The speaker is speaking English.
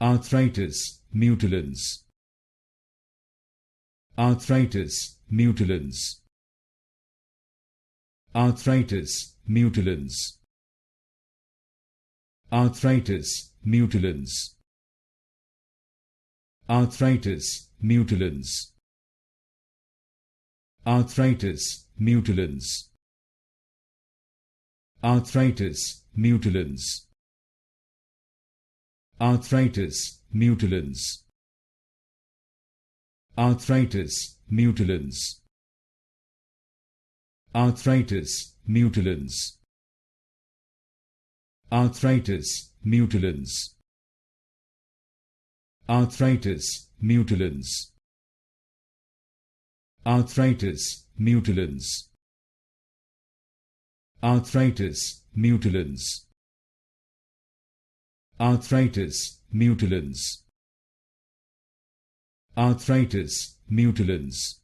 Arthritis Mutilans. Arthritis Mutilans. Arthritis Mutilans. Arthritis Mutilans. Arthritis Mutilans. Arthritis Mutilans. Arthritis Mutilans. Arthritis Mutilans. Arthritis Mutilans. Arthritis Mutilans. Arthritis Mutilans. Arthritis Mutilans. Arthritis Mutilans. Arthritis Mutilans. Arthritis Mutilans. Arthritis Mutilans.